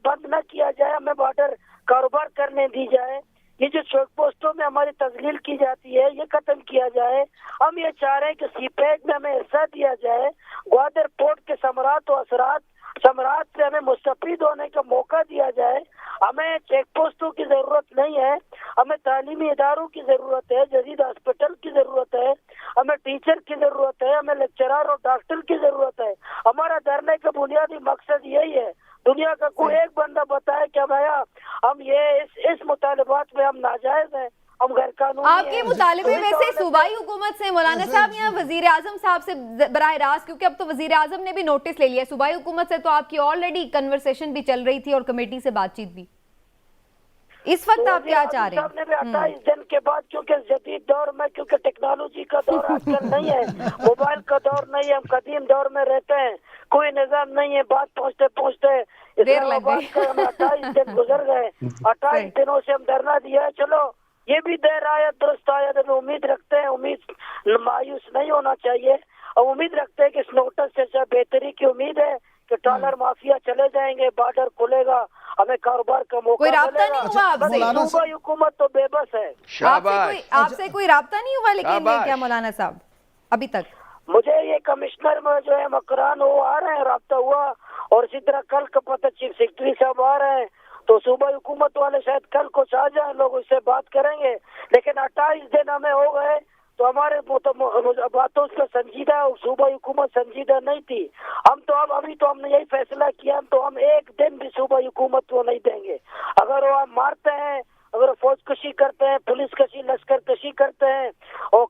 بند نہ کیا جائے، ہمیں بارڈر کاروبار کرنے دی جائے۔ یہ جو چیک پوسٹوں میں ہماری تذلیل کی جاتی ہے یہ ختم کیا جائے۔ ہم یہ چاہ رہے ہیں کہ سی پیک میں ہمیں حصہ دیا جائے، گوادر پورٹ کے ثمرات و اثرات سے ہمیں مستفید ہونے کا موقع دیا جائے۔ ہمیں چیک پوسٹوں کی ضرورت نہیں ہے، ہمیں تعلیمی اداروں کی ضرورت ہے، جدید ہاسپٹل کی ضرورت ہے، ہمیں ٹیچر کی ضرورت ہے، ہمیں لیکچرر اور ڈاکٹر کی ضرورت ہے۔ ہمارا دھرنے کا بنیادی مقصد یہی ہے۔ دنیا کا کوئی ایک بندہ بتائے کہ ہم یہ اس مطالبات میں ہم ناجائز ہیں، ہم غیر قانونی ہیں۔ آپ کے مطالبے ویسے صوبائی حکومت سے مولانا صاحب یا وزیر اعظم صاحب سے براہ راست، کیونکہ اب تو وزیر اعظم نے بھی نوٹس لے لیا، صوبائی حکومت سے تو آپ کی آلریڈی کنورسیشن بھی چل رہی تھی اور کمیٹی سے بات چیت بھی، اس وقت آپ کیا چاہ رہے ہیں؟ صاحب نے بھی 28 دن کے بعد، کیونکہ جدید دور میں، کیونکہ ٹیکنالوجی کا دور آج کل نہیں ہے، موبائل کا دور نہیں ہے، ہم قدیم دور میں رہتے ہیں، کوئی نظام نہیں ہے، بات پہنچتے اسلام آباد کا ہمیں 28 دن گزر گئے، 28 دنوں سے ہم دھرنا دیا ہے۔ چلو یہ بھی دیر آیا درست آیا، تو امید رکھتے ہیں، امید مایوس نہیں ہونا چاہیے، اور امید رکھتے ہیں کہ اس نوٹس سے بہتری کی امید ہے کہ ڈالر مافیا چلے جائیں گے، بارڈر کھلے گا، ہمیں کاروبار کا موقع کوئی رابطہ نہیں ہوا آپ سے؟ صوبائی حکومت تو بے بس ہے۔ آپ سے کوئی رابطہ نہیں ہوا لیکن کیا مولانا صاحب ابھی تک؟ مجھے یہ کمشنر میں جو ہے مکران وہ آ رہے ہیں، رابطہ ہوا، اور اسی طرح کل کا پتہ چیف سیکرٹری صاحب آ رہے ہیں، تو صوبائی حکومت والے شاید کل کو آ جائیں، لوگ اس سے بات کریں گے، لیکن 28 دن ہمیں ہو گئے تو ہمارے باتوں سے سنجیدہ صوبائی حکومت سنجیدہ نہیں تھی۔ ابھی تو ہم نے یہی فیصلہ کیا، تو ہم ایک دن بھی صوبائی حکومت کو نہیں دیں گے۔ اگر وہ ہم مارتے ہیں، اگر فوج کشی کرتے ہیں، پولیس کشی، لشکر کشی کرتے ہیں، اور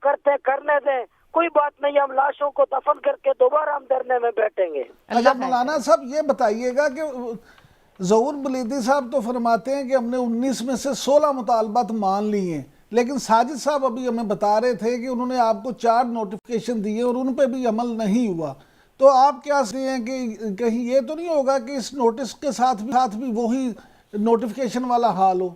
کرنے دیں، کوئی بات نہیں، ہم لاشوں کو دفن کر کے دوبارہ ہم دھرنے میں بیٹھیں گے۔ اچھا مولانا صاحب یہ بتائیے گا کہ ظہور بلیدی صاحب تو فرماتے ہیں کہ ہم نے 19 میں سے 16 مطالبات مان لی ہیں، لیکن ساجد صاحب ابھی ہمیں بتا رہے تھے کہ انہوں نے آپ کو 4 نوٹیفیکیشن دیے اور ان پہ بھی عمل نہیں ہوا، تو آپ کیا سمجھتے ہیں کہ کہیں یہ تو نہیں ہوگا کہ اس نوٹس کے ساتھ بھی وہی نوٹیفیکیشن والا حال ہو؟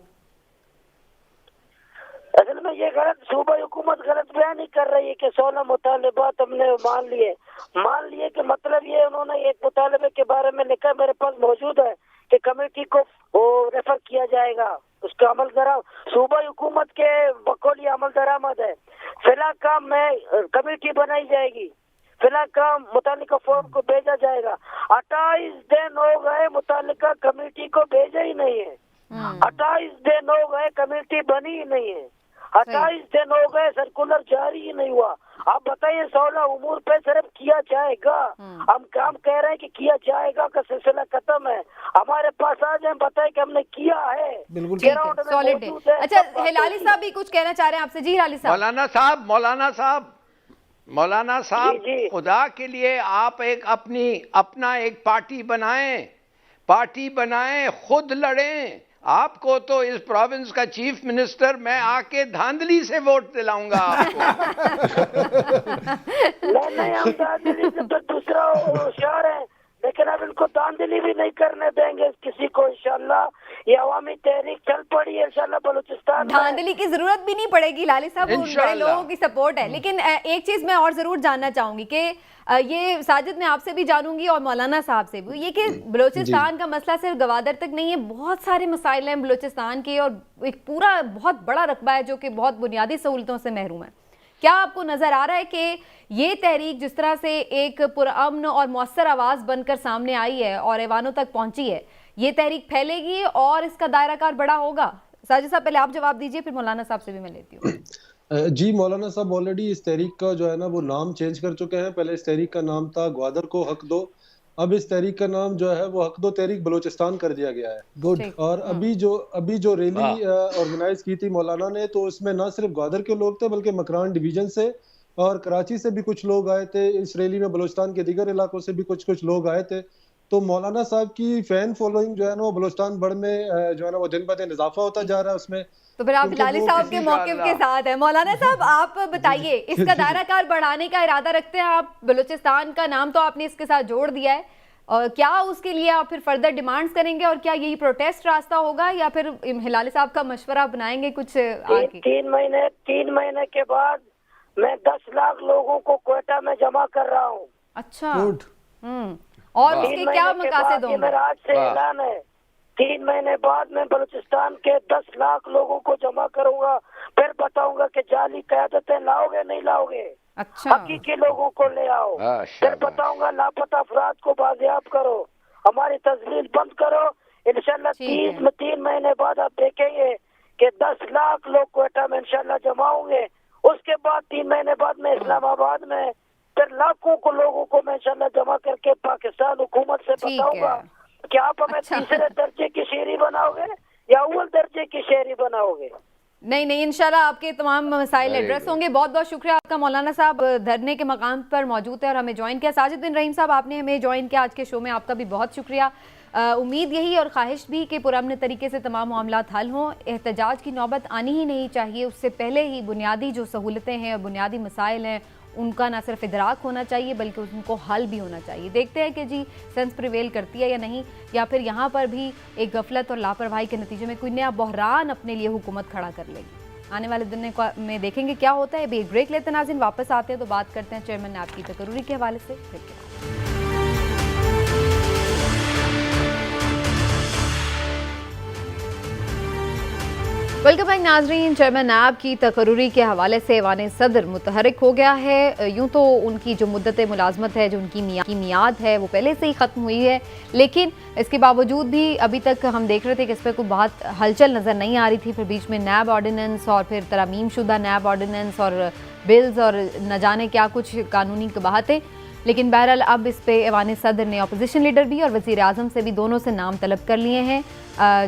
اصل میں یہ غلط صوبائی حکومت غلط بیان ہی کر رہی ہے کہ 16 مطالبات ہم نے مان لیے کہ مطلب یہ انہوں نے ایک مطالبے کے بارے میں لکھا میرے پاس موجود ہے کہ کمیٹی کو ریفر کیا جائے گا، اس کا عمل درآمد صوبائی حکومت کے بقول یہ عمل درآمد ہے. فی الحال کام میں کمیٹی بنائی جائے گی، فی الحال کام متعلقہ فورم کو بھیجا جائے گا. 28 دن ہو گئے متعلقہ کمیٹی کو بھیجا ہی نہیں ہے، 28 دن ہو گئے کمیٹی بنی ہی نہیں ہے، 28 دن ہو گئے سرکولر جاری ہی نہیں ہوا. آپ بتائیے 16 امور پہ صرف کیا جائے گا، ہم کام کہہ رہے ہیں کہ کیا جائے گا کا سلسلہ ختم ہے. ہمارے پاس آ جائیں بتائیں کہ ہم نے کیا ہے. بالکل سالڈ ہے. اچھا ہلالی صاحب بھی کچھ کہنا چاہ رہے ہیں آپ سے. جی ہلالی صاحب. مولانا صاحب جی. خدا کے لیے آپ اپنا ایک پارٹی بنائیں، خود لڑیں. آپ کو تو اس پروونس کا چیف منسٹر میں آ کے دھاندلی سے ووٹ دلاؤں گا آپ کو. نہیں ہم دھاندلی سے تو دوسرا ہوشیار ہے، لیکن اب ان کو دھاندلی بھی نہیں کرنے دیں گے کسی کو. انشاءاللہ یہ عوامی تحریک چل پڑی ہے انشاءاللہ بلوچستان میں. دھاندلی کی ضرورت بھی نہیں پڑے گی لالی صاحب، ان بڑے لوگوں کی سپورٹ ہے. لیکن ایک چیز میں اور ضرور جاننا چاہوں گی کہ یہ ساجد میں آپ سے بھی جانوں گی اور مولانا صاحب سے بھی، یہ کہ بلوچستان کا مسئلہ صرف گوادر تک نہیں ہے، بہت سارے مسائل ہیں بلوچستان کے اور ایک پورا بہت بڑا رقبہ ہے جو کہ بہت بنیادی سہولتوں سے محروم ہے. کیا آپ کو نظر آ رہا ہے کہ یہ تحریک جس طرح سے ایک پرامن اور مؤثر آواز بن کر سامنے آئی ہے اور ایوانوں تک پہنچی ہے، یہ تحریک پھیلے گی اور اس کا دائرہ کار بڑا ہوگا؟ ساجد صاحب پہلے آپ جواب دیجئے، پھر مولانا صاحب سے بھی میں لیتی ہوں. جی مولانا صاحب آلریڈی اس تحریک کا جو ہے نا وہ نام چینج کر چکے ہیں. پہلے اس تحریک کا نام تھا گوادر کو حق دو، اب اس تحریک کا نام جو ہے وہ حق دو تحریک بلوچستان کر دیا گیا ہے. گڈ. اور ابھی جو ریلی آرگنائز کی تھی مولانا نے، تو اس میں نہ صرف گوادر کے لوگ تھے بلکہ مکران ڈویژن سے اور کراچی سے بھی کچھ لوگ آئے تھے. اس ریلی میں بلوچستان کے دیگر علاقوں سے بھی کچھ لوگ آئے تھے. تو مولانا صاحب کی فین فالوئنگ جو ہے نا وہ بلوچستان بڑھ میں جو ہے نا وہ دن بہ دن اضافہ ہوتا جا رہا ہے اس میں. تو پھر آپ لالی صاحب کے موقف کے ساتھ ہیں. مولانا صاحب آپ بتائیے، اس کا دائرہ کار بڑھانے کا ارادہ رکھتے ہیں آپ؟ بلوچستان کا نام تو آپ نے اس کے ساتھ جوڑ دیا ہے، اور کیا اس کے لیے آپ پھر فردر ڈیمانڈز کریں گے، اور کیا یہی پروٹیسٹ راستہ ہوگا یا پھر ہلالی صاحب کا مشورہ بنائیں گے کچھ آگے؟ 3 مہینے کے بعد میں 10 لاکھ لوگوں کو کوئٹہ میں جمع کر رہا ہوں. اچھا. اور اس کے کیا مقاصد ہوں گے؟ میرا آج سے اعلان ہے، 3 مہینے بعد میں بلوچستان کے 10 لاکھ لوگوں کو جمع کروں گا، پھر بتاؤں گا کہ جعلی قیادتیں لاؤ گے نہیں لاؤ گے. اچھا. حقیقی لوگوں کو لے آؤ، پھر بتاؤں گا لاپتہ افراد کو بازیاب کرو، ہماری تذلیل بند کرو. انشاءاللہ 3 مہینے بعد آپ دیکھیں گے کہ 10 لاکھ لوگ کوئٹہ میں انشاءاللہ جمع ہوں گے. اس کے بعد 3 مہینے بعد میں اسلام آباد میں پھر لاکھوں کو لوگوں کو میں انشاءاللہ جمع کر کے پاکستان حکومت سے بتاؤں گا کہ آپ ہمیں تیسرے درجے کی شہری بناؤ گے یا اول درجے کی شہری بناؤ گے. نہیں انشاءاللہ آپ کے تمام مسائل ایڈریس ہوں گے. بہت بہت شکریہ آپ کا. مولانا صاحب دھرنے کے مقام پر موجود ہے اور ہمیں جوائن کیا. ساجد بن رحیم صاحب آپ نے ہمیں جوائن کیا آج کے شو میں، آپ کا بھی بہت شکریہ. امید یہی اور خواہش بھی کہ پرامن طریقے سے تمام معاملات حل ہوں. احتجاج کی نوبت آنی ہی نہیں چاہیے، اس سے پہلے ہی بنیادی جو سہولتیں ہیں اور بنیادی مسائل ہیں ان کا نہ صرف ادراک ہونا چاہیے بلکہ ان کو حل بھی ہونا چاہیے. دیکھتے ہیں کہ جی سینس پریویل کرتی ہے یا نہیں، یا پھر یہاں پر بھی ایک غفلت اور لاپرواہی کے نتیجے میں کوئی نیا بحران اپنے لیے حکومت کھڑا کر لے گی. آنے والے دن میں دیکھیں گے کیا ہوتا ہے. ابھی ایک بریک لیتے ناظرین، واپس آتے ہیں تو بات کرتے ہیں چیئرمین نیب کی تقرری کے حوالے سے. ویلکم بیک ناظرین. چیئرمین نیب کی تقرری کے حوالے سے ایوان صدر متحرک ہو گیا ہے. یوں تو ان کی جو مدت ملازمت ہے، جو ان کی میعاد ہے، وہ پہلے سے ہی ختم ہوئی ہے، لیکن اس کے باوجود بھی ابھی تک ہم دیکھ رہے تھے کہ اس پہ کوئی بہت ہلچل نظر نہیں آ رہی تھی. پھر بیچ میں نیب آرڈیننس اور پھر ترامیم شدہ نیب آرڈیننس اور بلز اور نہ جانے کیا کچھ قانونی قباحتیں. لیکن بہرحال اب اس پہ ایوان صدر نے اپوزیشن لیڈر بھی اور وزیر اعظم سے بھی دونوں سے نام طلب کر لیے ہیں.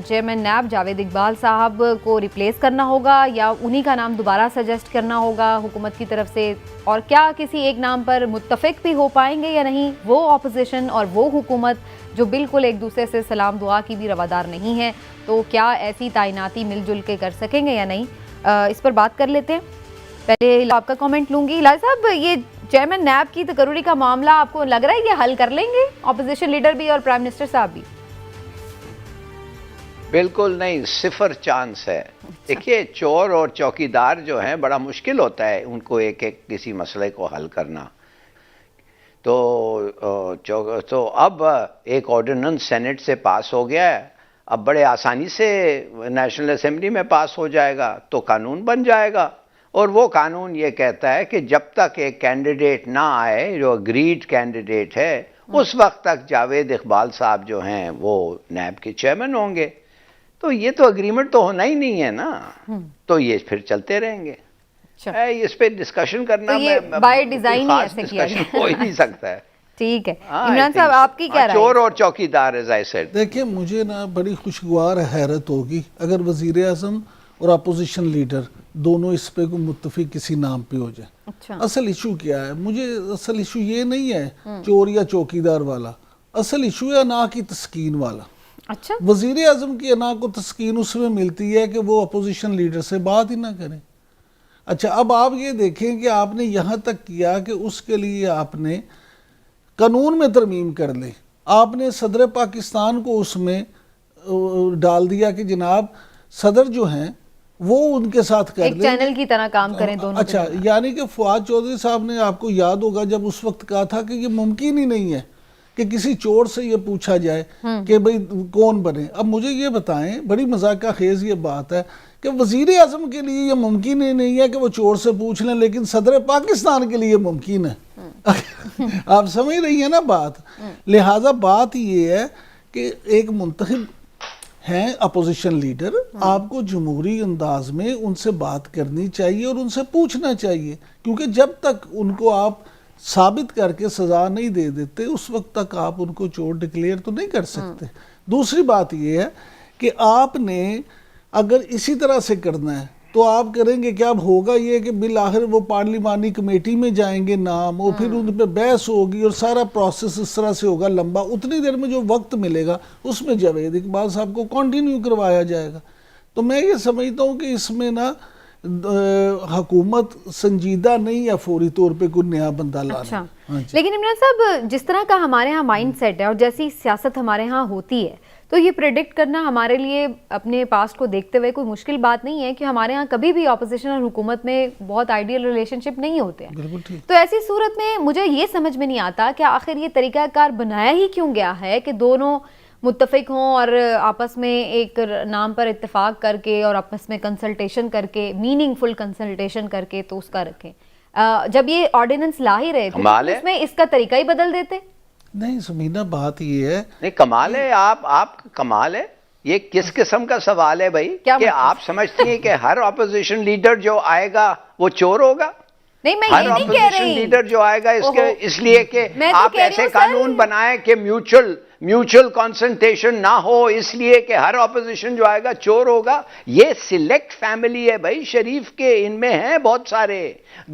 چیئرمین نیب جاوید اقبال صاحب کو ریپلیس کرنا ہوگا یا انہی کا نام دوبارہ سجیسٹ کرنا ہوگا حکومت کی طرف سے، اور کیا کسی ایک نام پر متفق بھی ہو پائیں گے یا نہیں. وہ اپوزیشن اور وہ حکومت جو بالکل ایک دوسرے سے سلام دعا کی بھی روادار نہیں ہے، تو کیا ایسی تعیناتی مل جل کے کر سکیں گے یا نہیں، اس پر بات کر لیتے ہیں. پہلے آپ کا کامنٹ لوں گی. لالی صاحب، یہ چیئرمین نیب کی تقرری کا معاملہ آپ کو لگ رہا ہے یہ حل کر لیں گے اپوزیشن لیڈر بھی اور پرائم منسٹر صاحب بھی؟ بالکل نہیں، صفر چانس ہے. دیکھیے چور اور چوکیدار جو ہیں بڑا مشکل ہوتا ہے ان کو ایک ایک کسی مسئلے کو حل کرنا. تو اب ایک آرڈیننس سینٹ سے پاس ہو گیا ہے، اب بڑے آسانی سے نیشنل اسمبلی میں پاس ہو جائے گا تو قانون بن جائے گا. اور وہ قانون یہ کہتا ہے کہ جب تک ایک کینڈیڈیٹ نہ آئے جو اگریڈ کینڈیڈیٹ ہے اس وقت تک جاوید اقبال صاحب جو ہیں وہ نیب کے چیئرمین ہوں گے. تو یہ تو اگریمنٹ تو ہونا ہی نہیں ہے نا، تو یہ پھر چلتے رہیں گے. اس پہ ڈسکشن کرنا بائی ڈیزائن ہی ایسے کیا گیا ہو ہی نہیں سکتا ہے. ٹھیک ہے عمران صاحب آپ کی کیا رائے؟ چور اور چوکیدار as I said. دیکھیں مجھے نا بڑی خوشگوار حیرت ہوگی اگر وزیر اعظم اور اپوزیشن لیڈر دونوں اس پہ کو متفق کسی نام پہ ہو جائے. اچھا اصل ایشو کیا ہے؟ مجھے اصل ایشو یہ نہیں ہے چور یا چوکیدار والا، اصل ایشو ہے انا کی تسکین والا. اچھا وزیر اعظم کی انا کو تسکین اس میں ملتی ہے کہ وہ اپوزیشن لیڈر سے بات ہی نہ کریں. اچھا اب آپ یہ دیکھیں کہ آپ نے یہاں تک کیا کہ اس کے لیے آپ نے قانون میں ترمیم کر لی. آپ نے صدر پاکستان کو اس میں ڈال دیا کہ جناب صدر جو ہیں وہ ان کے ساتھ کر ایک لیں، چینل کی طرح کام کریں دونوں. اچھا یعنی کہ فواد چودھری صاحب نے آپ کو یاد ہوگا جب اس وقت کہا تھا کہ یہ ممکن ہی نہیں ہے کہ کسی چور سے یہ پوچھا جائے کہ بھئی کون بنے. اب مجھے یہ بتائیں، بڑی مذاقہ خیز یہ بات ہے کہ وزیر اعظم کے لیے یہ ممکن ہی نہیں ہے کہ وہ چور سے پوچھ لیں، لیکن صدر پاکستان کے لیے ممکن ہے. آپ سمجھ رہی ہیں نا بات؟ لہٰذا بات یہ ہے کہ ایک منتخب ہیں اپوزیشن لیڈر، آپ کو جمہوری انداز میں ان سے بات کرنی چاہیے اور ان سے پوچھنا چاہیے، کیونکہ جب تک ان کو آپ ثابت کر کے سزا نہیں دے دیتے اس وقت تک آپ ان کو چور ڈکلیئر تو نہیں کر سکتے. دوسری بات یہ ہے کہ آپ نے اگر اسی طرح سے کرنا ہے تو آپ کریں گے کہ اب ہوگا یہ کہ بالآخر وہ پارلیمانی کمیٹی میں جائیں گے نام، اور پھر ان پہ بحث ہوگی اور سارا پروسیس اس طرح سے ہوگا لمبا. اتنی دیر میں جو وقت ملے گا اس میں جاوید اقبال صاحب کو کنٹینیو کروایا جائے گا. تو میں یہ سمجھتا ہوں کہ اس میں نا حکومت سنجیدہ نہیں ہے فوری طور پہ کوئی نیا بندہ لانا. اچھا لیکن عمران صاحب جس طرح کا ہمارے ہاں مائنڈ سیٹ ہے اور جیسی سیاست ہمارے ہاں ہوتی ہے تو یہ پریڈکٹ کرنا ہمارے لیے اپنے پاسٹ کو دیکھتے ہوئے کوئی مشکل بات نہیں ہے کہ ہمارے ہاں کبھی بھی اپوزیشن اور حکومت میں بہت آئیڈیل ریلیشن شپ نہیں ہوتے ہیں. تو ایسی صورت میں مجھے یہ سمجھ میں نہیں آتا کہ آخر یہ طریقہ کار بنایا ہی کیوں گیا ہے کہ دونوں متفق ہوں اور آپس میں ایک نام پر اتفاق کر کے اور آپس میں کنسلٹیشن کر کے میننگ فل کنسلٹیشن کر کے تو اس کا رکھیں. جب یہ آرڈیننس لا ہی رہے تھے اس میں اس کا طریقہ ہی بدل دیتے. نہیں سمینہ بات یہ ہے نہیں کمال ہے، آپ کمال ہے. یہ کس قسم کا سوال ہے بھائی کہ آپ سمجھتی ہیں کہ ہر اپوزیشن لیڈر جو آئے گا وہ چور ہوگا؟ نہیں میں یہ نہیں کہہ رہی. لیڈر جو آئے گا اس لیے کہ آپ ایسے قانون بنائیں کہ میوچل کانسنٹریشن نہ ہو، اس لیے کہ ہر اپوزیشن جو آئے گا چور ہوگا. یہ سلیکٹ فیملی ہے بھائی، شریف کے ان میں ہیں بہت سارے.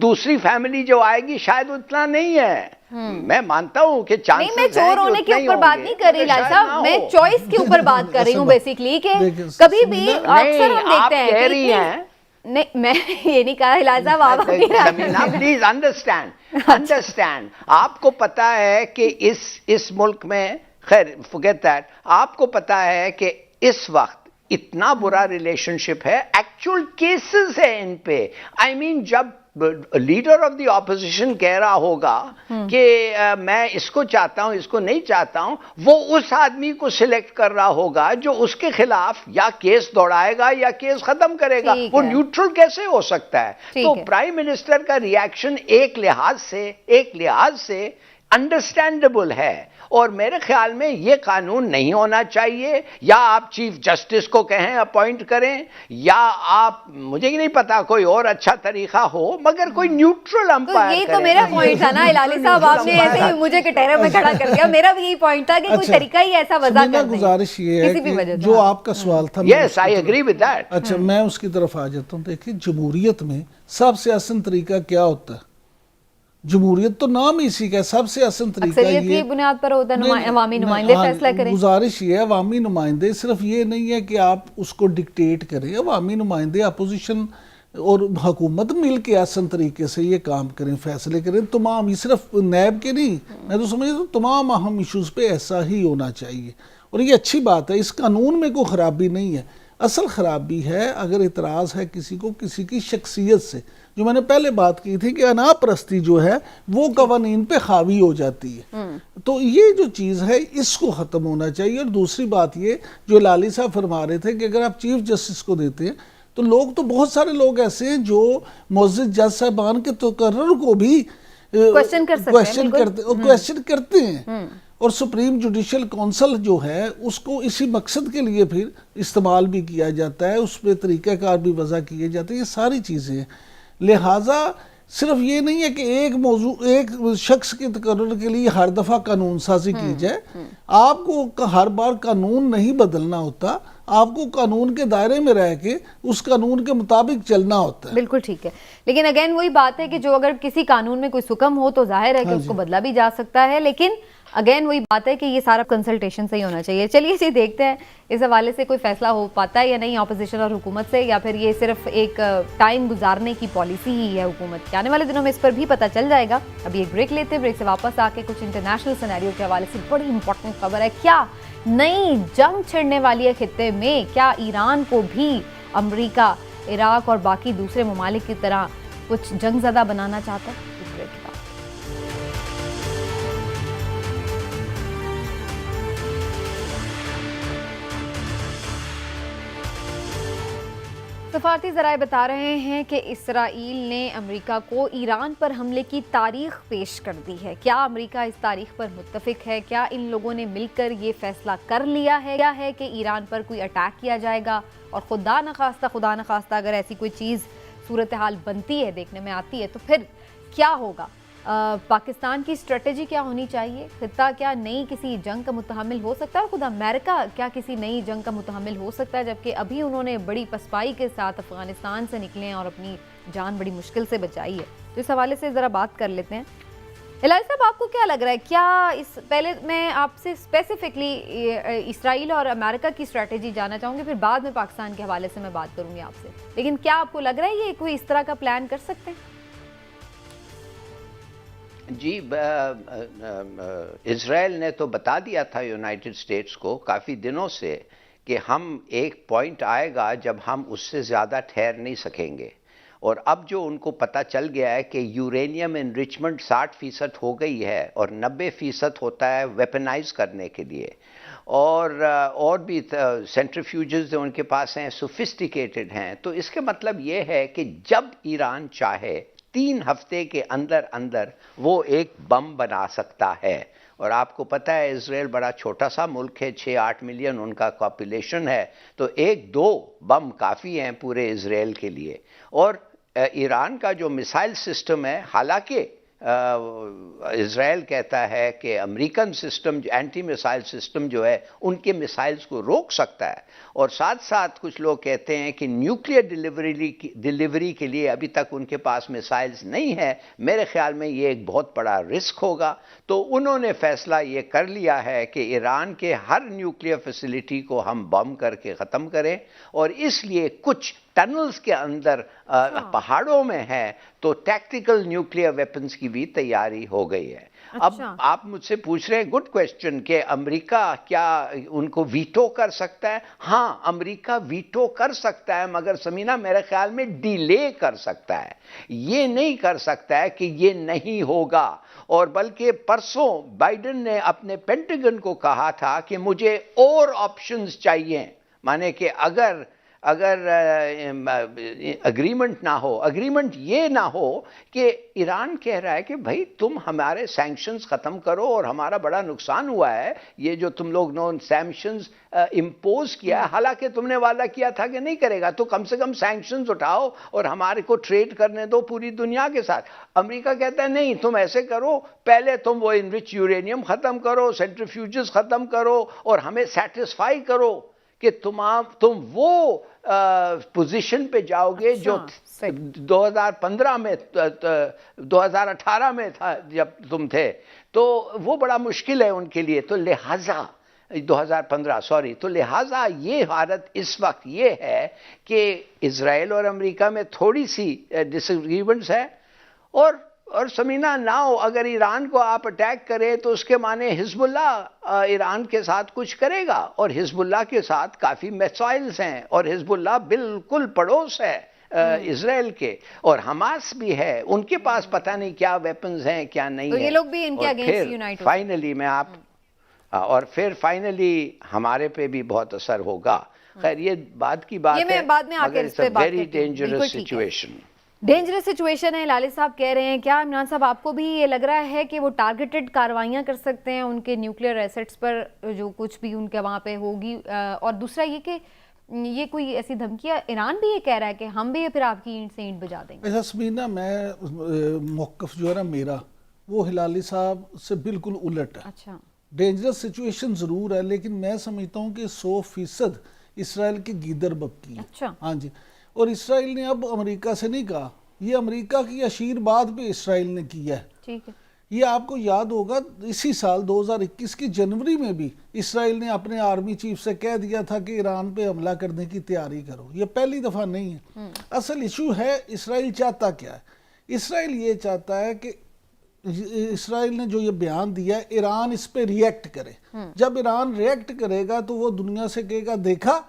دوسری فیملی جو آئے گی شاید اتنا نہیں ہے. میں مانتا ہوں کہ چانسز نہیں، میں چور ہونے کے اوپر بات نہیں کر رہی لال صاحب، میں چوائس کے اوپر بات کر رہی ہوں بیسیکلی کہ کبھی بھی اکثر ہم دیکھتے ہیں. کہہ رہی ہیں نہیں میں یہ نہیں کہا ہلال صاحب، آپ پلیز انڈرسٹینڈ. آپ کو پتا ہے کہ اس ملک میں خیر forget that، آپ کو پتا ہے کہ اس وقت اتنا برا ریلیشن شپ ہے، ایکچوئل کیسز ہے ان پہ. آئی مین جب لیڈر آف دی اپوزیشن کہہ رہا ہوگا کہ میں اس کو چاہتا ہوں اس کو نہیں چاہتا ہوں، وہ اس آدمی کو سلیکٹ کر رہا ہوگا جو اس کے خلاف یا کیس دوڑائے گا یا کیس ختم کرے گا. وہ نیوٹرل کیسے ہو سکتا ہے؟ تو پرائم منسٹر کا ریاکشن ایک لحاظ سے انڈرسٹینڈیبل ہے. اور میرے خیال میں یہ قانون نہیں ہونا چاہیے. یا آپ چیف جسٹس کو کہیں اپوائنٹ کریں، یا آپ مجھے نہیں پتا کوئی اور اچھا طریقہ ہو، مگر کوئی نیوٹرل امپائر. یہ تو میرا پوائنٹ تھا نا ہلالی صاحب، آپ نے ایسے ہی مجھے کٹہرے میں کھڑا کر دیا. میرا بھی یہی پوائنٹ تھا کہ کوئی طریقہ ہی ایسا وضع کر دیں. گزارش یہ ہے کہ جو آپ کا سوال تھا، یس آئی ایگری ود دیٹ. اچھا میں اس کی طرف آ جاتا ہوں. دیکھیں جمہوریت میں سب سے آسان طریقہ کیا ہوتا ہے؟ جمہوریت تو نام ہی اسی کا ہے. سب سے آسان طریقہ اکثریت کی بنیاد پر ہوتا ہے، عوامی نمائندے فیصلہ کریں. گزارش یہ ہے عوامی نمائندے، صرف یہ نہیں ہے کہ آپ اس کو ڈکٹیٹ کریں. عوامی نمائندے اپوزیشن اور حکومت مل کے آسان طریقے سے یہ کام کریں، فیصلے کریں تمام، یہ صرف نیب کے نہیں، میں تو سمجھتا ہوں تمام اہم ایشوز پہ ایسا ہی ہونا چاہیے، اور یہ اچھی بات ہے، اس قانون میں کوئی خرابی نہیں ہے۔ اصل خرابی ہے اگر اعتراض ہے کسی کو کسی کی شخصیت سے، جو میں نے پہلے بات کی تھی کہ انا پرستی جو ہے وہ قوانین پہ حاوی ہو جاتی ہے، تو یہ جو چیز ہے اس کو ختم ہونا چاہیے۔ اور دوسری بات یہ جو لالی صاحب فرما رہے تھے کہ اگر آپ چیف جسٹس کو دیتے ہیں تو لوگ تو بہت سارے لوگ ایسے ہیں جو معزز جج صاحبان کے تقرر کو بھی کوشچن کر سکتے ہیں، کوشچن کرتے ہیں، اور سپریم جوڈیشل کونسل جو ہے اس کو اسی مقصد کے لیے پھر استعمال بھی کیا جاتا ہے، اس پہ طریقہ کار بھی وضع کیے جاتے ہیں، یہ ساری چیزیں ہیں۔ لہٰذا صرف یہ نہیں ہے کہ ایک موضوع ایک شخص کے تقرر کے لیے ہر دفعہ قانون سازی کی جائے، آپ کو ہر بار قانون نہیں بدلنا ہوتا، آپ کو قانون کے دائرے میں رہ کے اس قانون کے مطابق چلنا ہوتا ہے۔ بالکل ٹھیک ہے، لیکن اگین وہی بات ہے کہ جو اگر کسی قانون میں کوئی حکم ہو تو ظاہر ہے کہ اس کو بدلا بھی جا سکتا ہے، لیکن اگین وہی بات ہے کہ یہ سارا کنسلٹیشن سے ہی ہونا چاہیے۔ چلیے جی دیکھتے ہیں اس حوالے سے کوئی فیصلہ ہو پاتا ہے یا نہیں اپوزیشن اور حکومت سے، یا پھر یہ صرف ایک ٹائم گزارنے کی پالیسی ہی ہے حکومت کی۔ آنے والے دنوں میں اس پر بھی پتہ چل جائے گا۔ ابھی ایک بریک لیتے ہیں، بریک سے واپس آ کے کچھ انٹرنیشنل سینیریو کے حوالے سے بڑی امپورٹنٹ خبر ہے، کیا نئی جنگ چھڑنے والی ہے خطے میں، کیا ایران کو بھی امریکہ عراق اور باقی دوسرے ممالک کی طرح کچھ جنگ زدہ بنانا چاہتا ہے؟ اس بریک کے بعد سفارتی ذرائع بتا رہے ہیں کہ اسرائیل نے امریکہ کو ایران پر حملے کی تاریخ پیش کر دی ہے۔ کیا امریکہ اس تاریخ پر متفق ہے؟ کیا ان لوگوں نے مل کر یہ فیصلہ کر لیا ہے کیا ہے کہ ایران پر کوئی اٹیک کیا جائے گا؟ اور خدا نخواستہ اگر ایسی کوئی چیز صورتحال بنتی ہے، دیکھنے میں آتی ہے، تو پھر کیا ہوگا؟ پاکستان کی اسٹریٹجی کیا ہونی چاہیے؟ خطہ کیا نئی کسی جنگ کا متحمل ہو سکتا ہے؟ خود امریکہ کیا کسی نئی جنگ کا متحمل ہو سکتا ہے؟ جبکہ ابھی انہوں نے بڑی پسپائی کے ساتھ افغانستان سے نکلے ہیں اور اپنی جان بڑی مشکل سے بچائی ہے۔ تو اس حوالے سے ذرا بات کر لیتے ہیں۔ الہی صاحب، آپ کو کیا لگ رہا ہے، کیا پہلے میں آپ سے اسپیسیفکلی اسرائیل اور امریکہ کی اسٹریٹجی جاننا چاہوں گی، پھر بعد میں پاکستان کے حوالے سے میں بات کروں گی آپ سے، لیکن کیا آپ کو لگ رہا ہے یہ کوئی اس طرح کا پلان کر سکتے ہیں؟ جی، اسرائیل نے تو بتا دیا تھا یونائٹڈ اسٹیٹس کو کافی دنوں سے کہ ہم ایک پوائنٹ آئے گا جب ہم اس سے زیادہ ٹھہر نہیں سکیں گے، اور اب جو ان کو پتہ چل گیا ہے کہ یورینیم انریچمنٹ 60% ہو گئی ہے اور 90% ہوتا ہے ویپنائز کرنے کے لیے، اور بھی سینٹریفیوجز جو ان کے پاس ہیں سوفسٹیکیٹڈ ہیں، تو اس کا مطلب یہ ہے کہ جب ایران چاہے 3 ہفتے کے اندر وہ ایک بم بنا سکتا ہے۔ اور آپ کو پتہ ہے اسرائیل بڑا چھوٹا سا ملک ہے، 6-8 ملین ان کا پاپولیشن ہے، تو 1-2 بم کافی ہیں پورے اسرائیل کے لیے۔ اور ایران کا جو میسائل سسٹم ہے، حالانکہ اسرائیل کہتا ہے کہ American system anti missile system جو ہے ان کے میسائلز کو روک سکتا ہے، اور ساتھ ساتھ کچھ لوگ کہتے ہیں کہ نیوکلیئر ڈیلیوری کے لیے ابھی تک ان کے پاس میسائلز نہیں ہے۔ میرے خیال میں یہ ایک بہت بڑا رسک ہوگا، تو انہوں نے فیصلہ یہ کر لیا ہے کہ ایران کے ہر نیوکلیئر فیسلٹی کو ہم بم کر کے ختم کریں، اور اس لیے کچھ ٹنلز کے اندر پہاڑوں میں ہے تو ٹیکٹیکل نیوکلیئر ویپنز کی بھی تیاری ہو گئی ہے۔ اب آپ مجھ سے پوچھ رہے ہیں گڈ کویسچن کہ امریکہ کیا ان کو ویٹو کر سکتا ہے؟ ہاں، امریکہ ویٹو کر سکتا ہے، مگر سمینا میرے خیال میں ڈیلے کر سکتا ہے، یہ نہیں کر سکتا ہے کہ یہ نہیں ہوگا۔ اور بلکہ پرسوں بائیڈن نے اپنے پینٹاگن کو کہا تھا کہ مجھے اور آپشنز چاہیے، مانے کہ اگر اگریمنٹ نہ ہو، اگریمنٹ یہ نہ ہو کہ ایران کہہ رہا ہے کہ بھائی تم ہمارے سینکشنز ختم کرو اور ہمارا بڑا نقصان ہوا ہے، یہ جو تم لوگ نے سینکشنز امپوز کیا ہے، حالانکہ تم نے وعدہ کیا تھا کہ نہیں کرے گا، تو کم سے کم سینکشنز اٹھاؤ اور ہمارے کو ٹریڈ کرنے دو پوری دنیا کے ساتھ۔ امریکہ کہتا ہے نہیں، تم ایسے کرو، پہلے تم وہ انرچ یورینیم ختم کرو، سینٹریفیوجز ختم کرو، اور ہمیں سیٹسفائی کرو کہ تم وہ پوزیشن پہ جاؤ گے جو 2015 میں 2018 میں تھا جب تم تھے، تو وہ بڑا مشکل ہے ان کے لیے۔ تو لہٰذا 2015 سوری. تو لہٰذا یہ حالت اس وقت یہ ہے کہ اسرائیل اور امریکہ میں تھوڑی سی ڈس ایگریمنٹس ہے. اور سمینا ناؤ اگر ایران کو آپ اٹیک کرے تو اس کے معنی حزب اللہ ایران کے ساتھ کچھ کرے گا, اور حزب اللہ کے ساتھ کافی میسائلز ہیں, اور حزب اللہ بالکل پڑوس ہے اسرائیل کے, اور حماس بھی ہے, ان کے پاس پتہ نہیں کیا ویپنز ہیں کیا نہیں تو ہے. یہ لوگ بھی ان کے اگینسٹ یونائٹ ہو. فائنلی میں آپ اور پھر فائنلی ہمارے پہ بھی بہت اثر ہوگا. خیر یہ بعد کی بات یہ میں ہے, بعد میں آ کے مگر اس پہ بات ویری کرتی ہوں. ڈینجرس بالکل ٹھیک ہے. سچویشن. ڈینجرس سچویشن ہے لالی صاحب کہہ رہے ہیں. کیا عمران صاحب آپ کو بھی یہ لگ رہا ہے کہ وہ ٹارگیٹڈ کارروائیاں کر سکتے ہیں ان کے نیوکلیئر ایسٹس پر, جو کچھ بھی ان کے وہاں پہ ہوگی؟ اور دوسرا یہ کہ یہ کوئی ایسی دھمکیاں ایران بھی یہ کہہ رہا ہے کہ ہم بھی پھر آپ کی اینٹ سے اینٹ بجا دیں گے. ایسا سمینا میں موقف جو ہے نا میرا وہ ہلالی صاحب سے بالکل الٹ ہے. اچھا, ڈینجرس سچویشن ضرور ہے, لیکن میں سمجھتا ہوں کہ 100% اسرائیل کی گیدر بکی ہے. اچھا, ہاں جی, اور اسرائیل نے اب امریکہ سے نہیں کہا, یہ امریکہ کی اشیر بات پہ اسرائیل نے کیا ہے. ٹھیک ہے. یہ آپ کو یاد ہوگا اسی سال 2021 کی جنوری میں بھی اسرائیل نے اپنے آرمی چیف سے کہہ دیا تھا کہ ایران پہ حملہ کرنے کی تیاری کرو. یہ پہلی دفعہ نہیں ہے. اصل ایشو ہے اسرائیل چاہتا کیا ہے. اسرائیل یہ چاہتا ہے کہ اسرائیل نے جو یہ بیان دیا ہے ایران اس پہ ریئیکٹ کرے. جب ایران ریئیکٹ کرے گا تو وہ دنیا سے کہے گا دیکھا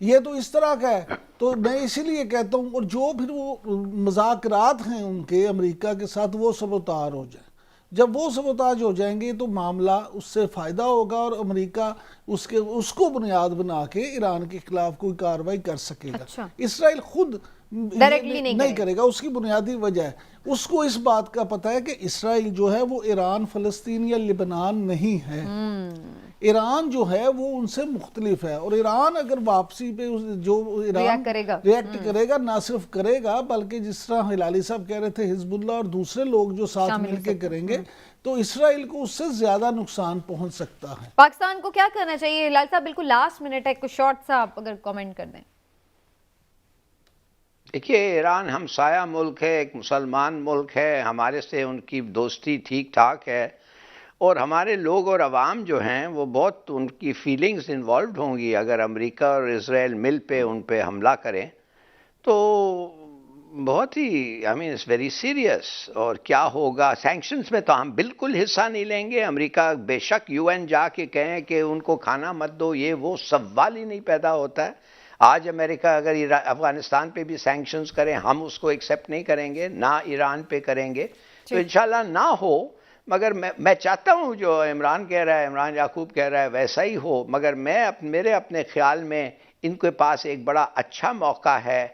یہ تو اس طرح کا ہے. تو میں اسی لیے کہتا ہوں, اور جو پھر وہ مذاکرات ہیں ان کے امریکہ کے ساتھ وہ سبوتار ہو جائیں. جب وہ سبوتاج ہو جائیں گے تو معاملہ اس سے فائدہ ہوگا, اور امریکہ اس کو بنیاد بنا کے ایران کے خلاف کوئی کارروائی کر سکے گا. اچھا. اسرائیل خود نہیں کرے گا. اس کی بنیادی وجہ ہے اس کو اس بات کا پتہ ہے کہ اسرائیل جو ہے وہ ایران, فلسطین یا لبنان نہیں ہے. ایران جو ہے وہ ان سے مختلف ہے, اور ایران اگر واپسی پہ جو ایران ریئیکٹ کرے گا, نہ صرف کرے گا بلکہ جس طرح ہلالی صاحب کہہ رہے تھے حزب اللہ اور دوسرے لوگ جو ساتھ مل کے کریں گے تو اسرائیل کو اس سے زیادہ نقصان پہنچ سکتا ہے. پاکستان کو کیا کرنا چاہیے ہلالی صاحب؟ بالکل لاسٹ منٹ ہے, کچھ شارٹ سا آپ اگر کامنٹ کر دیں. دیکھیے ایران ہمسایہ ملک ہے, ایک مسلمان ملک ہے, ہمارے سے ان کی دوستی ٹھیک ٹھاک ہے, اور ہمارے لوگ اور عوام جو ہیں وہ بہت ان کی فیلنگز انوالوڈ ہوں گی اگر امریکہ اور اسرائیل مل پہ ان پہ حملہ کریں تو بہت ہی اٹس ویری سیریس. اور کیا ہوگا سینکشنز میں تو ہم بالکل حصہ نہیں لیں گے. امریکہ بے شک UN جا کے کہیں کہ ان کو کھانا مت دو, یہ وہ سوال ہی نہیں پیدا ہوتا ہے. آج امریکہ اگر افغانستان پہ بھی سینکشنز کریں ہم اس کو ایکسیپٹ نہیں کریں گے, نہ ایران پہ کریں گے. تو انشاءاللہ نہ ہو, مگر میں چاہتا ہوں جو عمران کہہ رہا ہے, عمران یعقوب کہہ رہا ہے ویسا ہی ہو. مگر میرے اپنے خیال میں ان کے پاس ایک بڑا اچھا موقع ہے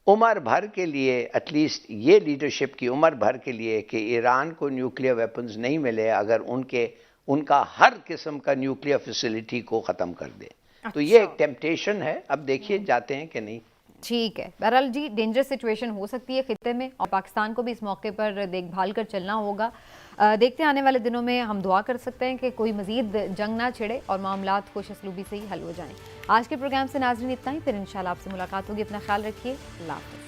عمر بھر کے لیے, ایٹ لیسٹ یہ لیڈرشپ کی عمر بھر کے لیے, کہ ایران کو نیوکلیئر ویپنز نہیں ملے اگر ان کا ہر قسم کا نیوکلیئر فیسلٹی کو ختم کر دے. تو یہ ایک ٹیمپٹیشن ہے, اب دیکھیے جاتے ہیں کہ نہیں. ٹھیک ہے. بہرحال جی ڈینجرس سچویشن ہو سکتی ہے خطے میں, اور پاکستان کو بھی اس موقع پر دیکھ بھال کر چلنا ہوگا. دیکھتے ہیں آنے والے دنوں میں ہم دعا کر سکتے ہیں کہ کوئی مزید جنگ نہ چھڑے اور معاملات خوش اسلوبی سے ہی حل ہو جائیں. آج کے پروگرام سے ناظرین اتنا ہی, پھر انشاءاللہ آپ سے ملاقات ہوگی. اپنا خیال رکھیے. اللہ حافظ.